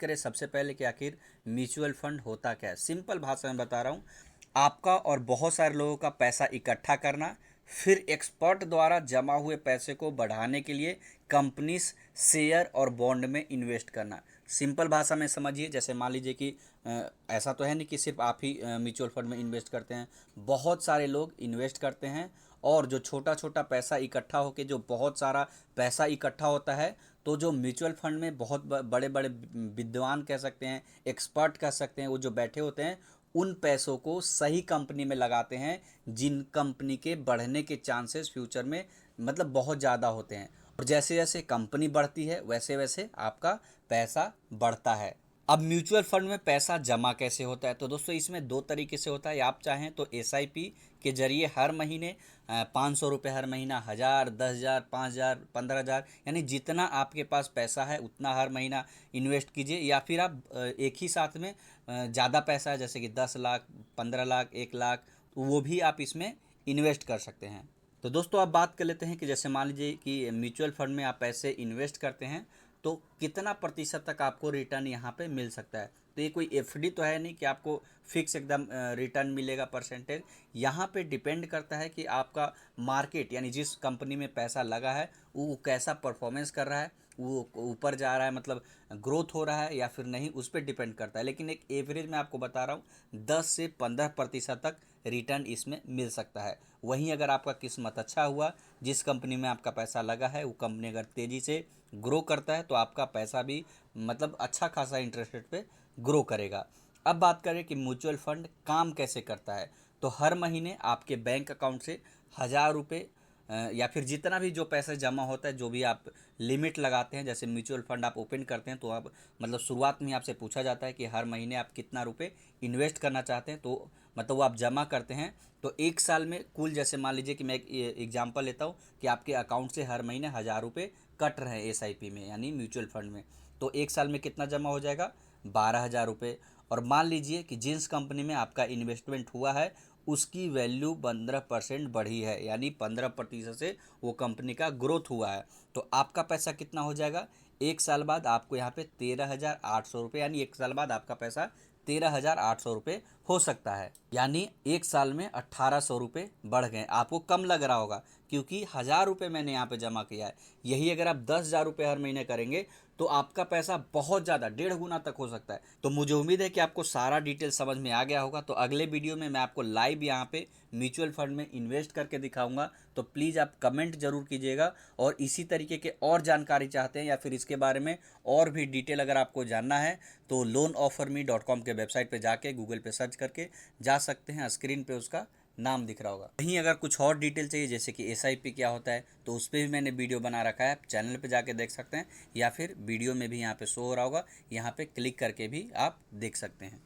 करें सबसे पहले कि आखिर म्यूचुअल फंड होता क्या है। सिंपल भाषा में बता रहा हूँ, आपका और बहुत सारे लोगों का पैसा इकट्ठा करना, फिर एक्सपर्ट द्वारा जमा हुए पैसे को बढ़ाने के लिए कंपनीज शेयर और बॉन्ड में इन्वेस्ट करना। सिंपल भाषा में समझिए, जैसे मान लीजिए कि ऐसा तो है नहीं कि सिर्फ आप ही म्यूचुअल फंड में इन्वेस्ट करते हैं, बहुत सारे लोग इन्वेस्ट करते हैं। और जो छोटा छोटा पैसा इकट्ठा होकर जो बहुत सारा पैसा इकट्ठा होता है, तो जो म्यूचुअल फंड में बहुत बड़े बड़े विद्वान कह सकते हैं, एक्सपर्ट कह सकते हैं, वो जो बैठे होते हैं उन पैसों को सही कंपनी में लगाते हैं जिन कंपनी के बढ़ने के चांसेस फ्यूचर में मतलब बहुत ज़्यादा होते हैं। और जैसे जैसे कंपनी बढ़ती है वैसे वैसे आपका पैसा बढ़ता है। अब म्यूचुअल फंड में पैसा जमा कैसे होता है, तो दोस्तों इसमें दो तरीके से होता है। आप चाहें तो एसआईपी के जरिए हर महीने 500 रुपये हर महीना, 1000, 10,000, 5,000, 15,000, यानी जितना आपके पास पैसा है उतना हर महीना इन्वेस्ट कीजिए। या फिर आप एक ही साथ में ज़्यादा पैसा है जैसे कि 10 लाख, 15 लाख, 1 लाख, वो भी आप इसमें इन्वेस्ट कर सकते हैं। तो दोस्तों अब बात कर लेते हैं कि जैसे मान लीजिए कि म्यूचुअल फंड में आप पैसे इन्वेस्ट करते हैं तो कितना प्रतिशत तक आपको रिटर्न यहाँ पे मिल सकता है। तो ये कोई एफडी तो है नहीं कि आपको फिक्स एकदम रिटर्न मिलेगा परसेंटेज। यहाँ पे डिपेंड करता है कि आपका मार्केट यानी जिस कंपनी में पैसा लगा है वो कैसा परफॉर्मेंस कर रहा है, वो ऊपर जा रहा है मतलब ग्रोथ हो रहा है या फिर नहीं, उस पर डिपेंड करता है। लेकिन एक एवरेज मैं आपको बता रहा हूँ 10 से 15% तक रिटर्न इसमें मिल सकता है। वहीं अगर आपका किस्मत अच्छा हुआ, जिस कंपनी में आपका पैसा लगा है वो कंपनी अगर तेज़ी से ग्रो करता है तो आपका पैसा भी मतलब अच्छा खासा इंटरेस्ट रेट पे ग्रो करेगा। अब बात करें कि म्यूचुअल फंड काम कैसे करता है, तो हर महीने आपके बैंक अकाउंट से 1,000 रुपये या फिर जितना भी जो पैसा जमा होता है, जो भी आप लिमिट लगाते हैं, जैसे म्यूचुअल फंड आप ओपन करते हैं तो आप मतलब शुरुआत में आपसे पूछा जाता है कि हर महीने आप कितना रुपए इन्वेस्ट करना चाहते हैं, तो मतलब वो आप जमा करते हैं। तो एक साल में कुल, जैसे मान लीजिए कि मैं एक एग्जांपल लेता हूँ कि आपके अकाउंट से हर महीने 1,000 रुपये कट रहे हैं एसआईपी में यानी म्यूचुअल फंड में, तो एक साल में कितना जमा हो जाएगा, 12,000 रुपये। और मान लीजिए कि जिस कंपनी में आपका इन्वेस्टमेंट हुआ है उसकी वैल्यू 15% बढ़ी है, यानी 15% से वो कंपनी का ग्रोथ हुआ है, तो आपका पैसा कितना हो जाएगा, एक साल बाद आपको यहाँ पे 13,800 रुपये, यानी एक साल बाद आपका पैसा 13,800 रुपये हो सकता है। यानी एक साल में 1,800 रुपये बढ़ गए। आपको कम लग रहा होगा क्योंकि 1,000 रुपये मैंने यहाँ पे जमा किया है। यही अगर आप 10,000 रुपये हर महीने करेंगे तो आपका पैसा बहुत ज़्यादा 1.5 गुना तक हो सकता है। तो मुझे उम्मीद है कि आपको सारा डिटेल समझ में आ गया होगा। तो अगले वीडियो में मैं आपको लाइव यहाँ पे म्यूचुअल फंड में इन्वेस्ट करके दिखाऊंगा, तो प्लीज़ आप कमेंट जरूर कीजिएगा। और इसी तरीके के और जानकारी चाहते हैं या फिर इसके बारे में और भी डिटेल अगर आपको जानना है तो loanofferme.com के वेबसाइट पे जाके गूगल पे सर्च करके जा सकते हैं। स्क्रीन पे उसका नाम दिख रहा होगा। वहीं अगर कुछ और डिटेल चाहिए जैसे कि एसआईपी क्या होता है तो उस पर भी मैंने वीडियो बना रखा है, आप चैनल पे जाके देख सकते हैं या फिर वीडियो में भी यहाँ पे शो हो रहा होगा, यहाँ पे क्लिक करके भी आप देख सकते हैं।